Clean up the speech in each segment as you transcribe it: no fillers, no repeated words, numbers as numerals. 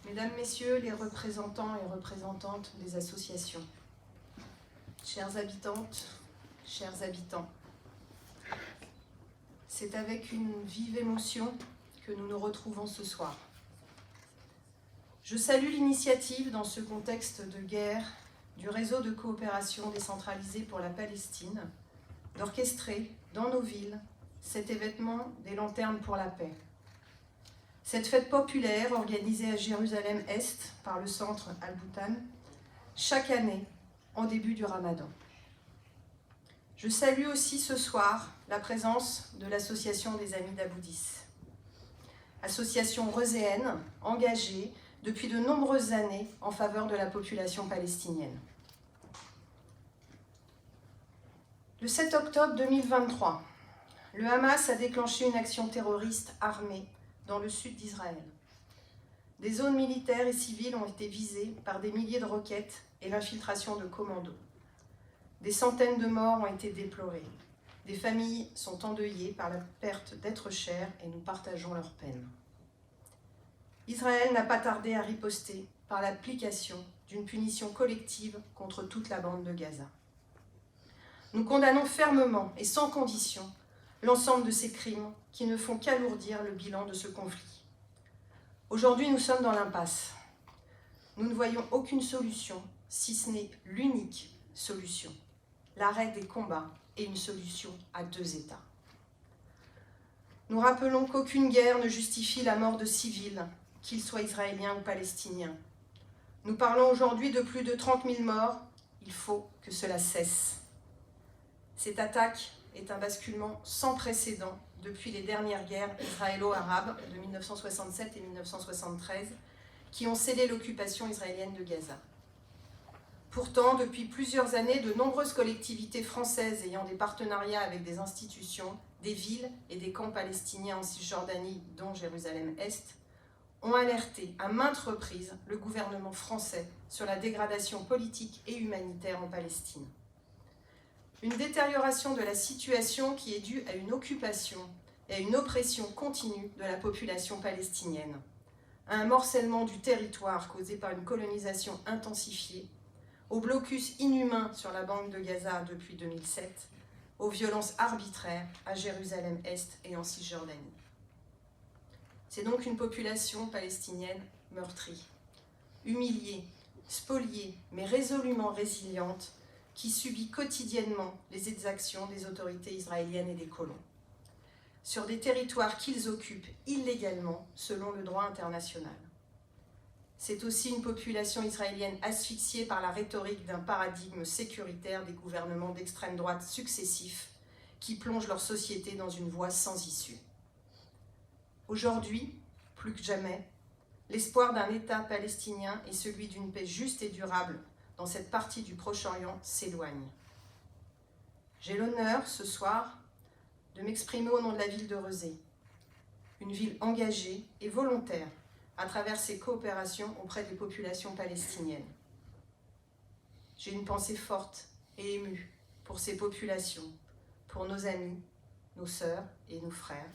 Mesdames, Messieurs les représentants et représentantes des associations, chères habitantes, chers habitants, c'est avec une vive émotion que nous nous retrouvons ce soir. Je salue l'initiative dans ce contexte de guerre du réseau de coopération décentralisée pour la Palestine d'orchestrer dans nos villes cet événement des Lanternes pour la paix. Cette fête populaire organisée à Jérusalem-Est par le centre Al-Boutan chaque année en début du Ramadan. Je salue aussi ce soir la présence de l'association des Amis d'Aboudis, association reuséenne engagée depuis de nombreuses années en faveur de la population palestinienne. Le 7 octobre 2023, le Hamas a déclenché une action terroriste armée dans le sud d'Israël. Des zones militaires et civiles ont été visées par des milliers de roquettes et l'infiltration de commandos. Des centaines de morts ont été déplorées. Des familles sont endeuillées par la perte d'êtres chers et nous partageons leur peine. Israël n'a pas tardé à riposter par l'application d'une punition collective contre toute la bande de Gaza. Nous condamnons fermement et sans condition l'ensemble de ces crimes qui ne font qu'alourdir le bilan de ce conflit. Aujourd'hui, nous sommes dans l'impasse. Nous ne voyons aucune solution, si ce n'est l'unique solution, l'arrêt des combats et une solution à 2 États. Nous rappelons qu'aucune guerre ne justifie la mort de civils, qu'ils soient israéliens ou palestiniens. Nous parlons aujourd'hui de plus de 30 000 morts, il faut que cela cesse. Cette attaque est un basculement sans précédent depuis les dernières guerres israélo-arabes de 1967 et 1973 qui ont scellé l'occupation israélienne de Gaza. Pourtant, depuis plusieurs années, de nombreuses collectivités françaises ayant des partenariats avec des institutions, des villes et des camps palestiniens en Cisjordanie, dont Jérusalem-Est, ont alerté à maintes reprises le gouvernement français sur la dégradation politique et humanitaire en Palestine. Une détérioration de la situation qui est due à une occupation et à une oppression continue de la population palestinienne, à un morcellement du territoire causé par une colonisation intensifiée, au blocus inhumain sur la bande de Gaza depuis 2007, aux violences arbitraires à Jérusalem-Est et en Cisjordanie. C'est donc une population palestinienne meurtrie, humiliée, spoliée, mais résolument résiliente, qui subit quotidiennement les exactions des autorités israéliennes et des colons, sur des territoires qu'ils occupent illégalement selon le droit international. C'est aussi une population israélienne asphyxiée par la rhétorique d'un paradigme sécuritaire des gouvernements d'extrême droite successifs qui plongent leur société dans une voie sans issue. Aujourd'hui, plus que jamais, l'espoir d'un État palestinien et celui d'une paix juste et durable dans cette partie du Proche-Orient s'éloigne. J'ai l'honneur, ce soir, de m'exprimer au nom de la ville de Rezé, une ville engagée et volontaire à travers ses coopérations auprès des populations palestiniennes. J'ai une pensée forte et émue pour ces populations, pour nos amis, nos sœurs et nos frères,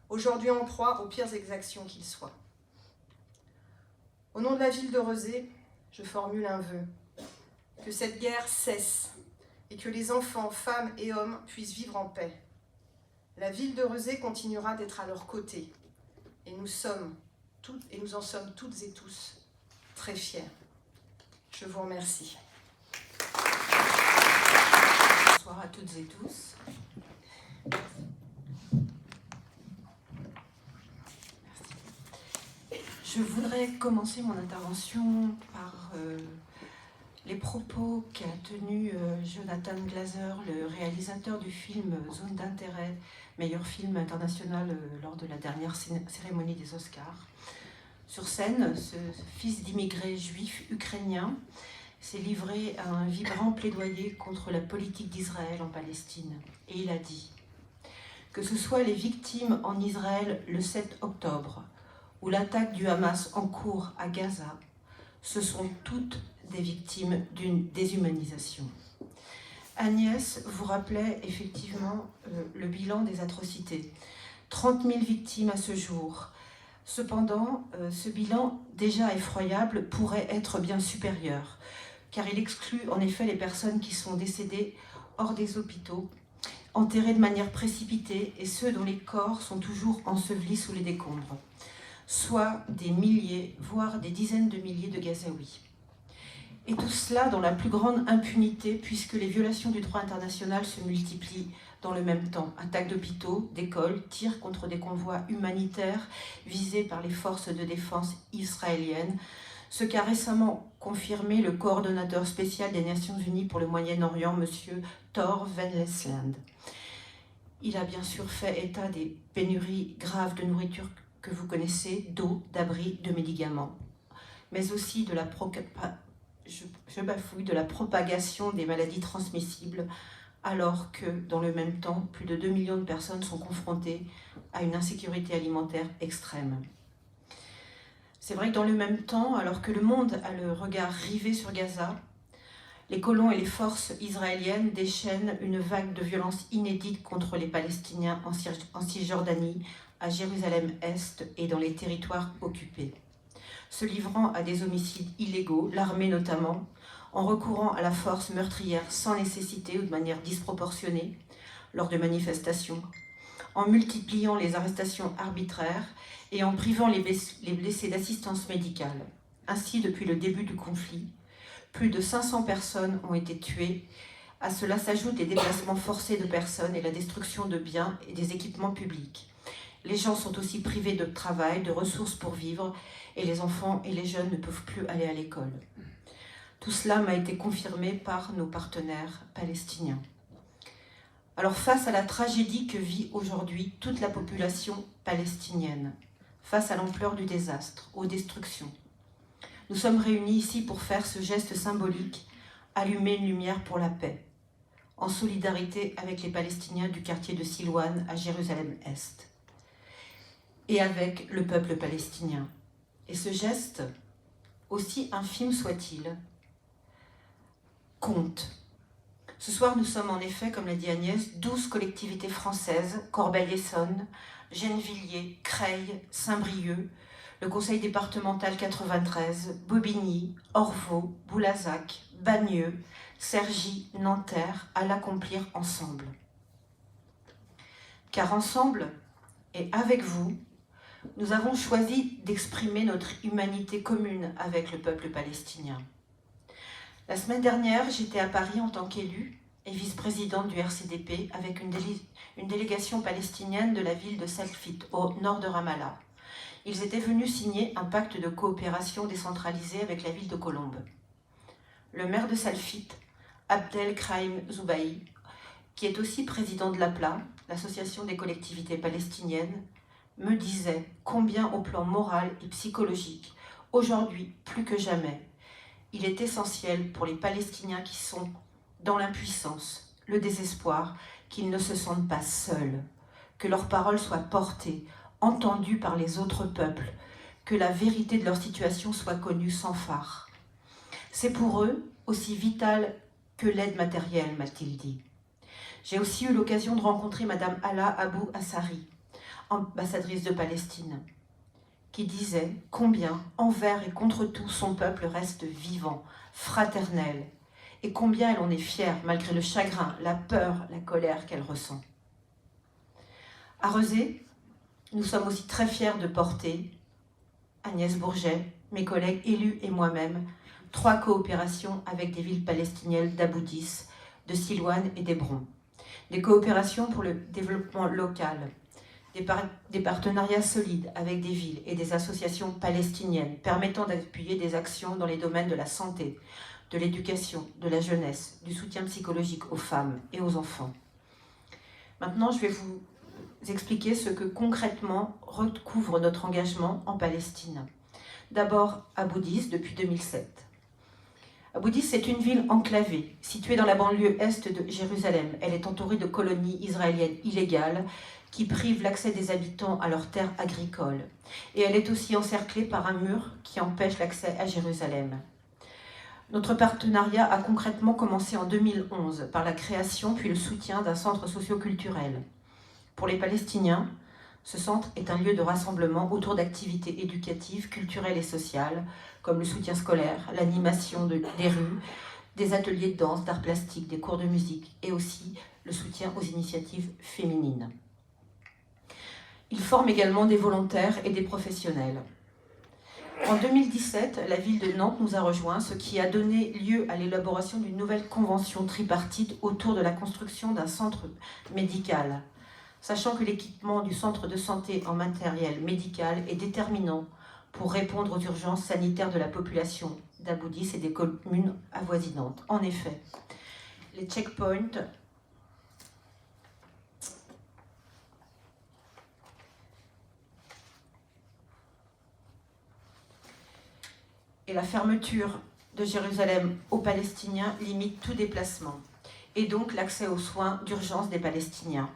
aujourd'hui en proie aux pires exactions qu'ils soient. Au nom de la ville de Rezé, je formule un vœu, que cette guerre cesse et que les enfants, femmes et hommes puissent vivre en paix. La ville de Rezé continuera d'être à leur côté et nous en sommes toutes et tous très fiers. Je vous remercie. Bonsoir à toutes et tous. Merci. Je voudrais commencer mon intervention par les propos qu'a tenus Jonathan Glazer, le réalisateur du film Zone d'intérêt, meilleur film international lors de la dernière cérémonie des Oscars. Sur scène, ce fils d'immigrés juifs ukrainiens s'est livré à un vibrant plaidoyer contre la politique d'Israël en Palestine. Et il a dit que ce soit les victimes en Israël le 7 octobre ou l'attaque du Hamas en cours à Gaza, ce sont toutes des victimes d'une déshumanisation. Agnès vous rappelait effectivement le bilan des atrocités. 30 000 victimes à ce jour, Cependant, ce bilan déjà effroyable pourrait être bien supérieur, car il exclut en effet les personnes qui sont décédées hors des hôpitaux, enterrés de manière précipitée, et ceux dont les corps sont toujours ensevelis sous les décombres, soit des milliers, voire des dizaines de milliers de Gazaouis. Et tout cela dans la plus grande impunité, puisque les violations du droit international se multiplient dans le même temps. Attaques d'hôpitaux, d'écoles, tirs contre des convois humanitaires visés par les forces de défense israéliennes, ce qu'a récemment confirmé le coordonnateur spécial des Nations Unies pour le Moyen-Orient, M. Thor Wennesland. Il a bien sûr fait état des pénuries graves de nourriture que vous connaissez, d'eau, d'abri, de médicaments, mais aussi de la propagation des maladies transmissibles, alors que, dans le même temps, plus de 2 millions de personnes sont confrontées à une insécurité alimentaire extrême. C'est vrai que dans le même temps, alors que le monde a le regard rivé sur Gaza, les colons et les forces israéliennes déchaînent une vague de violence inédite contre les Palestiniens en Cisjordanie, à Jérusalem-Est et dans les territoires occupés. Se livrant à des homicides illégaux, l'armée notamment, en recourant à la force meurtrière sans nécessité ou de manière disproportionnée lors de manifestations, en multipliant les arrestations arbitraires et en privant les blessés d'assistance médicale. Ainsi, depuis le début du conflit, plus de 500 personnes ont été tuées. À cela s'ajoutent les déplacements forcés de personnes et la destruction de biens et des équipements publics. Les gens sont aussi privés de travail, de ressources pour vivre, et les enfants et les jeunes ne peuvent plus aller à l'école. Tout cela m'a été confirmé par nos partenaires palestiniens. Alors face à la tragédie que vit aujourd'hui toute la population palestinienne, face à l'ampleur du désastre, aux destructions, nous sommes réunis ici pour faire ce geste symbolique, allumer une lumière pour la paix, en solidarité avec les Palestiniens du quartier de Silouane à Jérusalem-Est, et avec le peuple palestinien. Et ce geste, aussi infime soit-il, compte. Ce soir, nous sommes en effet, comme l'a dit Agnès, 12 collectivités françaises, Corbeil-Essonnes, Gennevilliers, Creil, Saint-Brieuc, le conseil départemental 93, Bobigny, Orvaux, Boulazac, Bagneux, Cergy, Nanterre, à l'accomplir ensemble. Car ensemble, et avec vous, nous avons choisi d'exprimer notre humanité commune avec le peuple palestinien. La semaine dernière, j'étais à Paris en tant qu'élue et vice-présidente du RCDP avec une délégation palestinienne de la ville de Salfit, au nord de Ramallah. Ils étaient venus signer un pacte de coopération décentralisé avec la ville de Colombes. Le maire de Salfit, Abdelkraïm Zoubaï, qui est aussi président de l'APLA, l'association des collectivités palestiniennes, me disait combien au plan moral et psychologique, aujourd'hui plus que jamais, il est essentiel pour les Palestiniens qui sont dans l'impuissance, le désespoir, qu'ils ne se sentent pas seuls, que leurs paroles soient portées, entendues par les autres peuples, que la vérité de leur situation soit connue sans fard. C'est pour eux aussi vital que l'aide matérielle, m'a-t-il dit. J'ai aussi eu l'occasion de rencontrer Madame Hala Abou Assari, ambassadrice de Palestine, qui disait combien, envers et contre tout, son peuple reste vivant, fraternel, et combien elle en est fière, malgré le chagrin, la peur, la colère qu'elle ressent. À Rezé, nous sommes aussi très fiers de porter, Agnès Bourget, mes collègues élus et moi-même, 3 coopérations avec des villes palestiniennes d'Aboudis, de Silouane et d'Hébron. Des coopérations pour le développement local, des partenariats solides avec des villes et des associations palestiniennes permettant d'appuyer des actions dans les domaines de la santé, de l'éducation, de la jeunesse, du soutien psychologique aux femmes et aux enfants. Maintenant, je vais vous expliquer ce que concrètement recouvre notre engagement en Palestine. D'abord, Abu-Dis depuis 2007. Abu-Dis, c'est une ville enclavée, située dans la banlieue est de Jérusalem. Elle est entourée de colonies israéliennes illégales qui privent l'accès des habitants à leurs terres agricoles. Et elle est aussi encerclée par un mur qui empêche l'accès à Jérusalem. Notre partenariat a concrètement commencé en 2011 par la création puis le soutien d'un centre socio-culturel. Pour les Palestiniens, Ce centre est un lieu de rassemblement autour d'activités éducatives, culturelles et sociales, comme le soutien scolaire, l'animation des rues, des ateliers de danse, d'art plastique, des cours de musique et aussi le soutien aux initiatives féminines. Il forme également des volontaires et des professionnels. En 2017, la ville de Nantes nous a rejoints, ce qui a donné lieu à l'élaboration d'une nouvelle convention tripartite autour de la construction d'un centre médical. Sachant que l'équipement du centre de santé en matériel médical est déterminant pour répondre aux urgences sanitaires de la population d'Aboudis et des communes avoisinantes. En effet, les checkpoints et la fermeture de Jérusalem aux Palestiniens limitent tout déplacement et donc l'accès aux soins d'urgence des Palestiniens.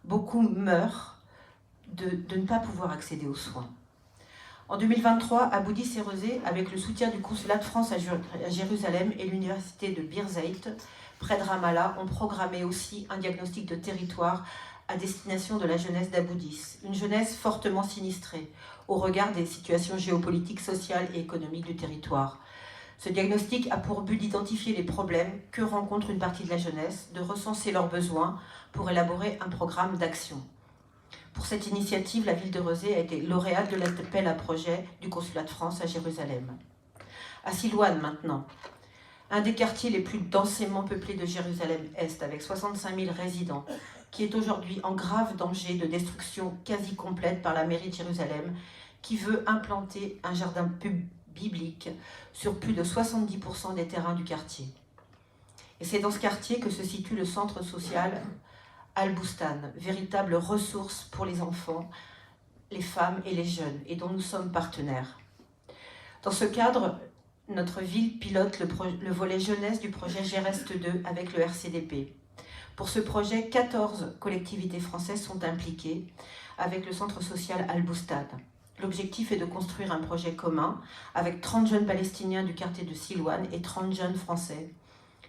Beaucoup meurent de ne pas pouvoir accéder aux soins. En 2023, Abu-Dis et Rezé, avec le soutien du consulat de France à Jérusalem et l'université de Birzeit, près de Ramallah, ont programmé aussi un diagnostic de territoire à destination de la jeunesse d'Abu-Dis. Une jeunesse fortement sinistrée au regard des situations géopolitiques, sociales et économiques du territoire. Ce diagnostic a pour but d'identifier les problèmes que rencontre une partie de la jeunesse, de recenser leurs besoins pour élaborer un programme d'action. Pour cette initiative, la ville de Rezé a été lauréate de l'appel à projet du consulat de France à Jérusalem. À Silouane maintenant, un des quartiers les plus densément peuplés de Jérusalem-Est, avec 65 000 résidents, qui est aujourd'hui en grave danger de destruction quasi complète par la mairie de Jérusalem, qui veut implanter un jardin biblique sur plus de 70% des terrains du quartier. Et c'est dans ce quartier que se situe le centre social Al-Boustan, véritable ressource pour les enfants, les femmes et les jeunes, et dont nous sommes partenaires. Dans ce cadre, notre ville pilote le volet jeunesse du projet Géreste 2 avec le RCDP. Pour ce projet, 14 collectivités françaises sont impliquées avec le centre social Al-Boustan. L'objectif est de construire un projet commun avec 30 jeunes palestiniens du quartier de Silouane et 30 jeunes français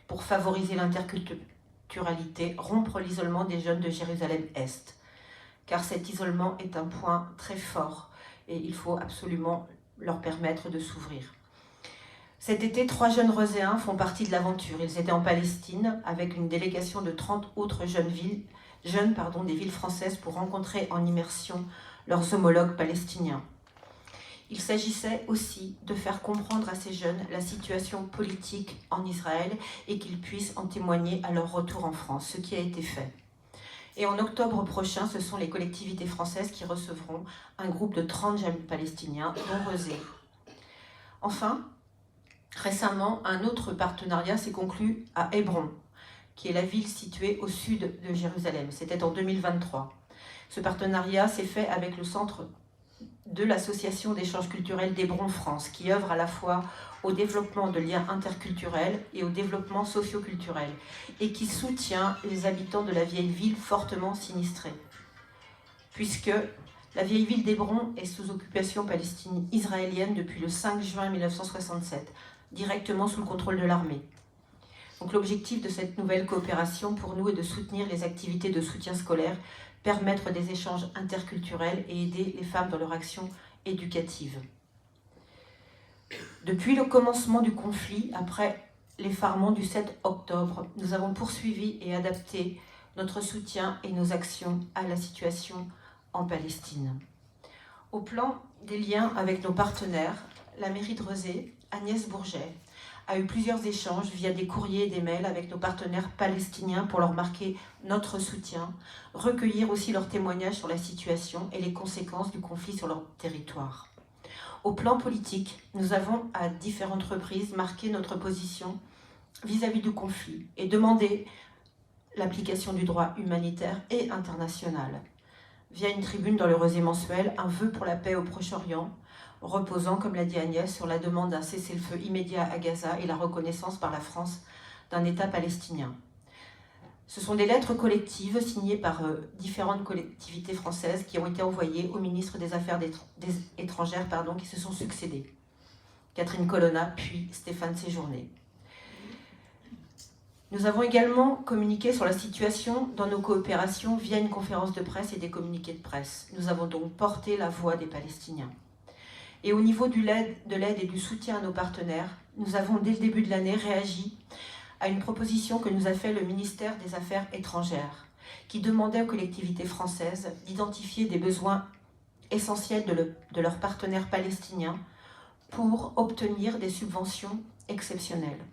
pour favoriser l'interculturalité, rompre l'isolement des jeunes de Jérusalem-Est. Car cet isolement est un point très fort et il faut absolument leur permettre de s'ouvrir. Cet été, 3 jeunes Rezéens font partie de l'aventure. Ils étaient en Palestine avec une délégation de 30 autres jeunes des villes françaises pour rencontrer en immersion leurs homologues palestiniens. Il s'agissait aussi de faire comprendre à ces jeunes la situation politique en Israël et qu'ils puissent en témoigner à leur retour en France, ce qui a été fait. Et en octobre prochain, ce sont les collectivités françaises qui recevront un groupe de 30 jeunes palestiniens, dont Rezé. Enfin, récemment, un autre partenariat s'est conclu à Hébron, qui est la ville située au sud de Jérusalem. C'était en 2023. Ce partenariat s'est fait avec le centre de l'association d'échanges culturels d'Hébron France, qui œuvre à la fois au développement de liens interculturels et au développement socio-culturel, et qui soutient les habitants de la vieille ville fortement sinistrée. Puisque la vieille ville d'Hébron est sous occupation palestine-israélienne depuis le 5 juin 1967, directement sous le contrôle de l'armée. Donc l'objectif de cette nouvelle coopération pour nous est de soutenir les activités de soutien scolaire, permettre des échanges interculturels et aider les femmes dans leur action éducative. Depuis le commencement du conflit, après l'effarement du 7 octobre, nous avons poursuivi et adapté notre soutien et nos actions à la situation en Palestine. Au plan des liens avec nos partenaires, la mairie de Rezé, Agnès Bourget, a eu plusieurs échanges via des courriers et des mails avec nos partenaires palestiniens pour leur marquer notre soutien, recueillir aussi leurs témoignages sur la situation et les conséquences du conflit sur leur territoire. Au plan politique, nous avons à différentes reprises marqué notre position vis-à-vis du conflit et demandé l'application du droit humanitaire et international. Via une tribune dans le Rezé mensuel, un vœu pour la paix au Proche-Orient, reposant, comme l'a dit Agnès, sur la demande d'un cessez-le-feu immédiat à Gaza et la reconnaissance par la France d'un État palestinien. Ce sont des lettres collectives signées par différentes collectivités françaises qui ont été envoyées au ministre des Affaires étrangères qui se sont succédés. Catherine Colonna, puis Stéphane Séjourné. Nous avons également communiqué sur la situation dans nos coopérations via une conférence de presse et des communiqués de presse. Nous avons donc porté la voix des Palestiniens. Et au niveau de l'aide et du soutien à nos partenaires, nous avons dès le début de l'année réagi à une proposition que nous a fait le ministère des Affaires étrangères, qui demandait aux collectivités françaises d'identifier des besoins essentiels de leurs partenaires palestiniens pour obtenir des subventions exceptionnelles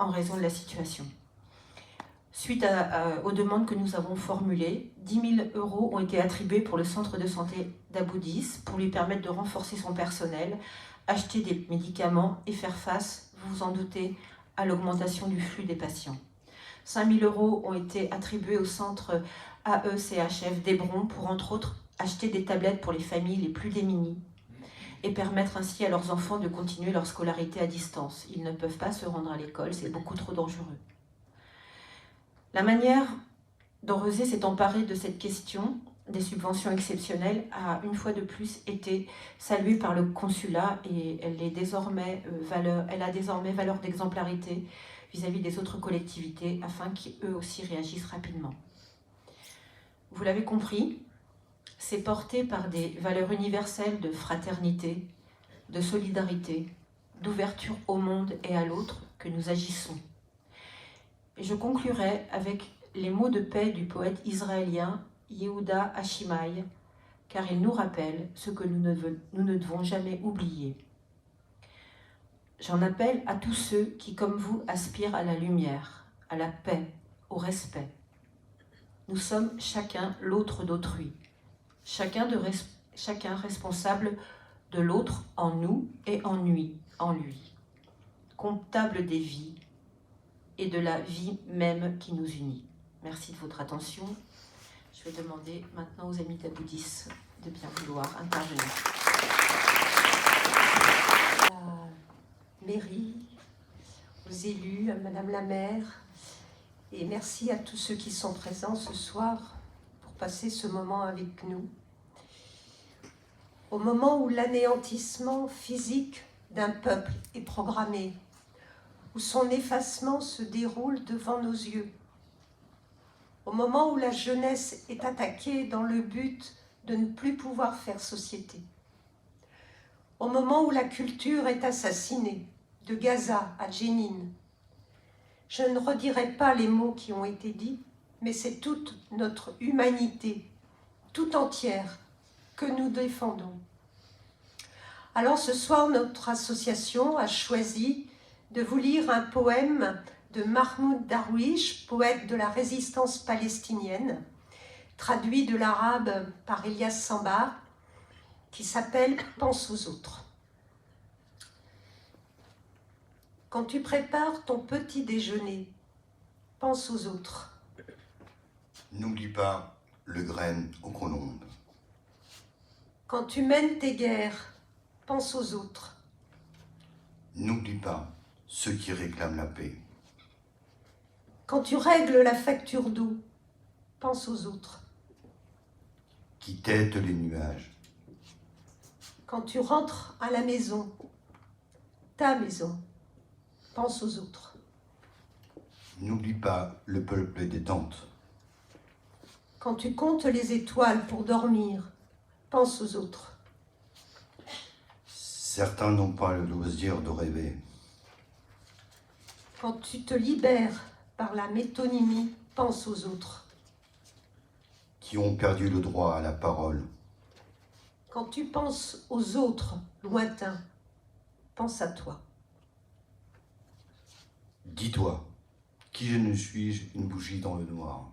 en raison de la situation. Suite aux demandes que nous avons formulées, 10 000 € ont été attribués pour le centre de santé d'Abu Dis pour lui permettre de renforcer son personnel, acheter des médicaments et faire face, vous vous en doutez, à l'augmentation du flux des patients. 5 000 € ont été attribués au centre AECHF d'Hébron pour, entre autres, acheter des tablettes pour les familles les plus démunies et permettre ainsi à leurs enfants de continuer leur scolarité à distance. Ils ne peuvent pas se rendre à l'école, c'est beaucoup trop dangereux. La manière dont Rezé s'est emparé de cette question des subventions exceptionnelles a une fois de plus été saluée par le consulat et elle a désormais valeur d'exemplarité vis-à-vis des autres collectivités afin qu'eux aussi réagissent rapidement. Vous l'avez compris, c'est porté par des valeurs universelles de fraternité, de solidarité, d'ouverture au monde et à l'autre que nous agissons. Et je conclurai avec les mots de paix du poète israélien Yehuda Hashimai, car il nous rappelle ce que nous ne devons jamais oublier. J'en appelle à tous ceux qui, comme vous, aspirent à la lumière, à la paix, au respect. Nous sommes chacun l'autre d'autrui, chacun responsable de l'autre en nous et en lui, comptable des vies et de la vie même qui nous unit. Merci de votre attention. Je vais demander maintenant aux amis d'Abu Dis de bien vouloir intervenir. À la mairie, aux élus, à Madame la maire, et merci à tous ceux qui sont présents ce soir pour passer ce moment avec nous. Au moment où l'anéantissement physique d'un peuple est programmé, où son effacement se déroule devant nos yeux, au moment où la jeunesse est attaquée dans le but de ne plus pouvoir faire société, au moment où la culture est assassinée, de Gaza à Jenin, je ne redirai pas les mots qui ont été dits, mais c'est toute notre humanité, tout entière, que nous défendons. Alors ce soir, notre association a choisi de vous lire un poème de Mahmoud Darwish, poète de la résistance palestinienne, traduit de l'arabe par Elias Sambar, qui s'appelle « Pense aux autres ». Quand tu prépares ton petit déjeuner, pense aux autres. N'oublie pas le grain aux colombes. Quand tu mènes tes guerres, pense aux autres. N'oublie pas ceux qui réclament la paix. Quand tu règles la facture d'eau, pense aux autres. Qui têtent les nuages. Quand tu rentres à la maison, ta maison, pense aux autres. N'oublie pas le peuple des tentes. Quand tu comptes les étoiles pour dormir, pense aux autres. Certains n'ont pas le loisir de rêver. Quand tu te libères par la métonymie, pense aux autres. Qui ont perdu le droit à la parole. Quand tu penses aux autres lointains, pense à toi. Dis-toi, qui je ne suis, une bougie dans le noir.